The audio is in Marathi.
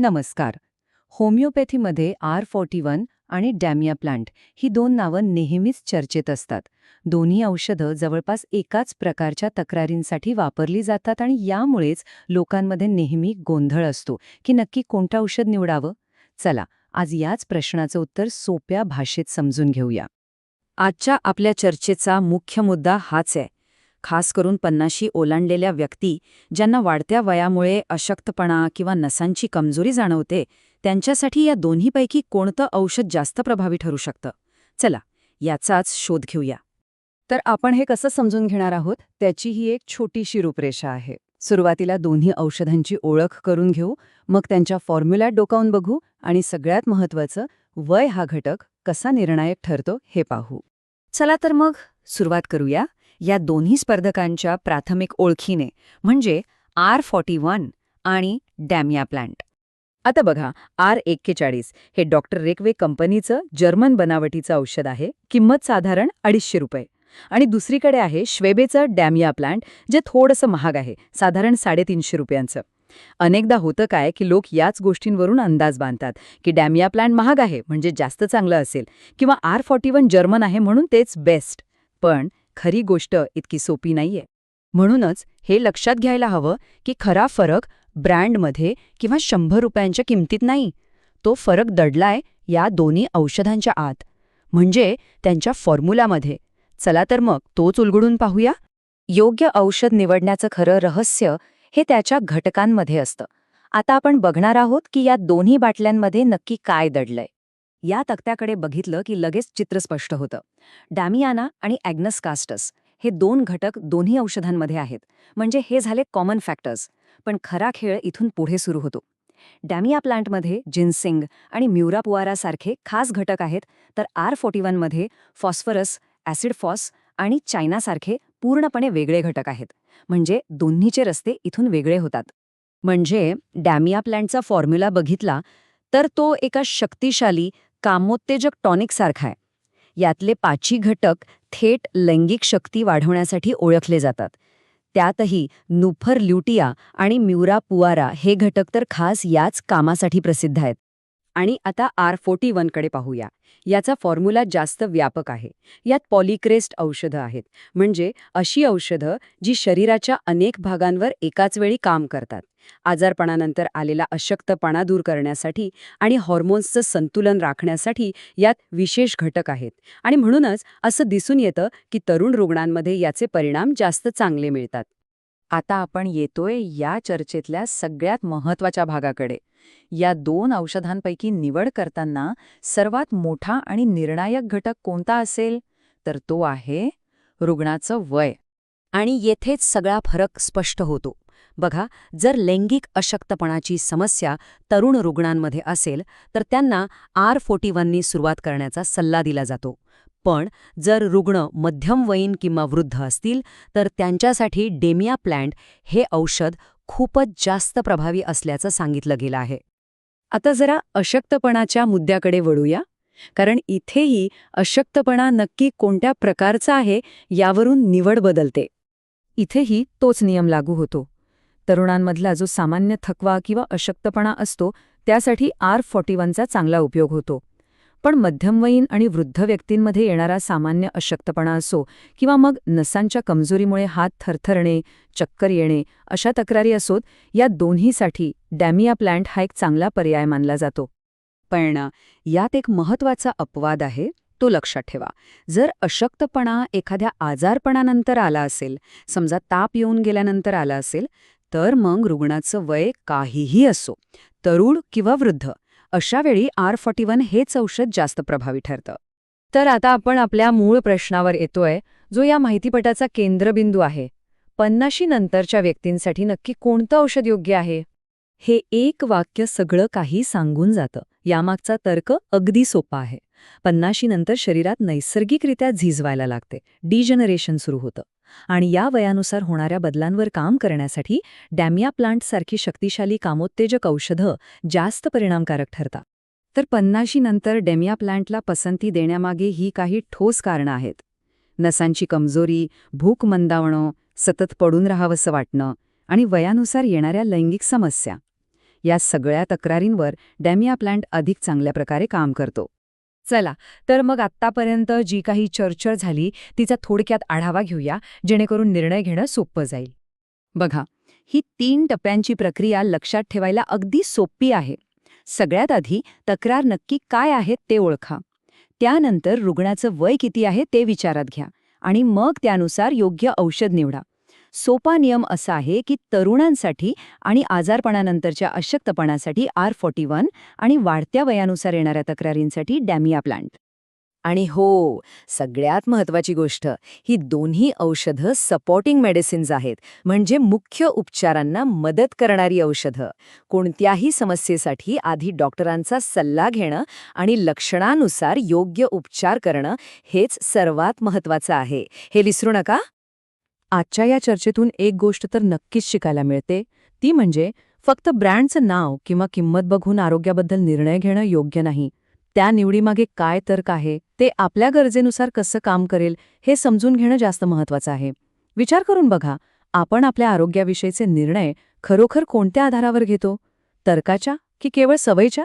नमस्कार. होमिओपॅथीमध्ये R41 आणि डॅमियाप्लांट ही दोन नावं नेहमीच चर्चेत असतात. दोन्ही औषधं जवळपास एकाच प्रकारच्या तक्रारींसाठी वापरली जातात आणि यामुळेच लोकांमध्ये नेहमी गोंधळ असतो की नक्की कोणतं औषध निवडावं. चला, आज याच प्रश्नाचं उत्तर सोप्या भाषेत समजून घेऊया. आजच्या आपल्या चर्चेचा मुख्य मुद्दा हाच आहे. खास करून 50शी ओलांडलेल्या व्यक्ती, ज्यांना वाढत्या वयामुळे अशक्तपणा किंवा नसांची कमजोरी जाणवते, त्यांच्यासाठी या दोन्हीपैकी कोणतं औषध जास्त प्रभावी ठरू शकतं? चला, याचाच शोध घेऊया. तर आपण हे कसं समजून घेणार आहोत त्याची ही एक छोटीशी रूपरेषा आहे. सुरुवातीला दोन्ही औषधांची ओळख करून घेऊ, मग त्यांच्या फॉर्म्युल्यात डोकावून बघू आणि सगळ्यात महत्त्वाचं, वय हा घटक कसा निर्णायक ठरतो हे पाहू. चला तर मग सुरुवात करूया या दोन्ही स्पर्धकांच्या प्राथमिक ओळखीने, म्हणजे R41 आणि डॅमियाप्लांट. आता बघा, R41 हे डॉक्टर रेकवे कंपनीचं जर्मन बनावटीचं औषध आहे. किंमत साधारण ₹250. आणि दुसरीकडे आहे श्वेबेचं डॅमियाप्लांट, जे थोडंसं महाग आहे, साधारण ₹350. अनेकदा होतं काय की लोक याच गोष्टींवरून अंदाज बांधतात की डॅमियाप्लांट महाग आहे म्हणजे जास्त चांगलं असेल, किंवा R41 जर्मन आहे म्हणून तेच बेस्ट. पण खरी गोष्ट इतकी सोपी नाहीये. म्हणूनच हे लक्षात घ्यायला हवं की खरा फरक ब्रँडमध्ये किंवा ₹100 किमतीत नाही. तो फरक दडलाय या दोन्ही औषधांच्या आत, म्हणजे त्यांच्या फॉर्म्युलामध्ये. चला तर मग तोच उलगडून पाहूया. योग्य औषध निवडण्याचं खरं रहस्य हे त्याच्या घटकांमध्ये असतं. आता आपण बघणार आहोत की या दोन्ही बाटल्यांमध्ये नक्की काय दडलंय. या तक्त्याकडे बघितलं की लगेच चित्र स्पष्ट होतं. डॅमियाना आणि ॲग्नस कास्टस हे दोन घटक दोन्ही औषधांमध्ये आहेत, म्हणजे हे झाले कॉमन फॅक्टर्स. पण खरा खेळ इथून पुढे सुरू होतो. डॅमिया प्लांटमध्ये जिन्सिंग आणि म्युरापुआरासारखे खास घटक आहेत, तर R41 मध्ये फॉस्फरस, ॲसिड फॉस आणि चायनासारखे पूर्णपणे वेगळे घटक आहेत. म्हणजे दोन्हीचे रस्ते इथून वेगळे होतात. म्हणजे डॅमिया प्लांटचा फॉर्म्युला बघितला तर तो एका शक्तिशाली कामोत्तेजक टॉनिक सारखा आहे. यातले 5 घटक थेट लैंगिक शक्ती वाढवण्यासाठी ओळखले जातात. त्यातही नुफर ल्युटिया आणि म्युरापुआरा हे घटक तर खास याच कामासाठी प्रसिद्ध आहेत. आणि आता R41 कडे पाहूया. याचा फॉर्म्युला जास्त व्यापक आहे. यात पॉलिक्रेस्ट औषधं आहेत, म्हणजे अशी औषधं जी शरीराच्या अनेक भागांवर एकाच वेळी काम करतात. आजारपणानंतर आलेला अशक्तपणा दूर करण्यासाठी आणि हॉर्मोन्सचं संतुलन राखण्यासाठी यात विशेष घटक आहेत. आणि म्हणूनच असं दिसून येतं की तरुण रुग्णांमध्ये याचे परिणाम जास्त चांगले मिळतात. आता आपण येतोय या चर्चेतल्या सगळ्यात महत्त्वाच्या भागाकडे. या दोन औषधांपैकी निवड करताना सर्वात मोठा आणि निर्णायक घटक कोणता असेल, तर तो आहे रुग्णाचं वय. आणि येथेच सगळा फरक स्पष्ट होतो. बघा, जर लैंगिक अशक्तपणाची समस्या तरुण रुग्णांमध्ये असेल तर त्यांना R41नी सुरुवात करण्याचा सल्ला दिला जातो. पण जर रुग्ण मध्यमवयीन किंवा वृद्ध असतील तर त्यांच्यासाठी डॅमियाप्लांट हे औषध खूपच जास्त प्रभावी असल्याचं सांगितलं गेलं आहे. आता जरा अशक्तपणाच्या मुद्द्याकडे वळूया, कारण इथेही अशक्तपणा नक्की कोणत्या प्रकारचा आहे यावरून निवड बदलते. इथेही तोच नियम लागू होतो. तरुणांमधला जो सामान्य थकवा किंवा अशक्तपणा असतो त्यासाठी R41चा चांगला उपयोग होतो. पण मध्यमवयीन आणि वृद्ध व्यक्तींमध्ये येणारा सामान्य अशक्तपणा असो किंवा मग नसांच्या कमजोरीमुळे हात थरथरणे, चक्कर येणे अशा तक्रारी असोत, या दोन्हीसाठी डॅमियाप्लांट हा एक चांगला पर्याय मानला जातो. पण यात एक महत्त्वाचा अपवाद आहे, तो लक्षात ठेवा. जर अशक्तपणा एखाद्या आजारपणानंतर आला असेल, समजा ताप येऊन गेल्यानंतर आला असेल, तर मग रुग्णाचं वय काहीही असो, तरुण किंवा वृद्ध, अशा वेळी R41 हेच औषध जास्त प्रभावी ठरतं. तर आता आपण आपल्या मूळ प्रश्नावर येतोय, जो या माहितीपटाचा केंद्रबिंदू आहे. 50शी नंतरच्या व्यक्तींसाठी नक्की कोणतं औषध योग्य आहे? हे एक वाक्य सगळं काही सांगून जातं. यामागचा तर्क अगदी सोपा आहे. 50शी नंतर शरीरात नैसर्गिकरित्या झीज व्हायला लागते, डिजनरेशन सुरू होतं. आणि या वयानुसार होणाऱ्या बदलांवर काम करण्यासाठी डॅमियाप्लांटसारखी शक्तिशाली कामोत्तेजक औषधं जास्त परिणामकारक ठरतात. तर 50शी नंतर डॅमियाप्लांटला पसंती देण्यामागे ही काही ठोस कारणं आहेत. नसांची कमजोरी, भूक मंदावणं, सतत पडून राहावंसं वाटणं आणि वयानुसार येणाऱ्या लैंगिक समस्या. या सगळ्या तक्रारींवर डॅमिया प्लांट अधिक चांगल्या प्रकारे काम करतो. चला, तर मग आत्तापर्यंत जी काही चर्चा झाली तिचा थोडक्यात आढावा घेऊया, जेणेकरून निर्णय घेणं सोपं जाईल. बघा, ही 3 टप्प्यांची प्रक्रिया लक्षात ठेवायला अगदी सोपी आहे. सगळ्यात आधी तक्रार नक्की काय आहे ते ओळखा. त्यानंतर रुग्णाचं वय किती आहे ते विचारात घ्या आणि मग त्यानुसार योग्य औषध निवडा. सोपा नियम असा आहे की तरुणांसाठी आणि आजारपणानंतरच्या अशक्तपणासाठी R41 आणि वाढत्या वयानुसार येणाऱ्या तक्रारींसाठी डॅमिया प्लांट. आणि हो, सगळ्यात महत्वाची गोष्ट, ही दोन्ही औषधं सपोर्टिंग मेडिसिन्स आहेत, म्हणजे मुख्य उपचारांना मदत करणारी औषधं. कोणत्याही समस्येसाठी आधी डॉक्टरांचा सल्ला घेणं आणि लक्षणानुसार योग्य उपचार करणं हेच सर्वात महत्वाचं आहे, हे विसरू नका. आजच्या या चर्चेतून एक गोष्ट तर नक्कीच शिकायला मिळते, ती म्हणजे फक्त ब्रँडचं नाव किंवा किंमत बघून आरोग्याबद्दल निर्णय घेणं योग्य नाही. त्या निवडीमागे काय तर्क आहे, ते आपल्या गरजेनुसार कसं काम करेल हे समजून घेणं जास्त महत्वाचं आहे. विचार करून बघा, आपण आपल्या आरोग्याविषयीचे निर्णय खरोखर कोणत्या आधारावर घेतो? तर्काच्या की केवळ सवयीच्या?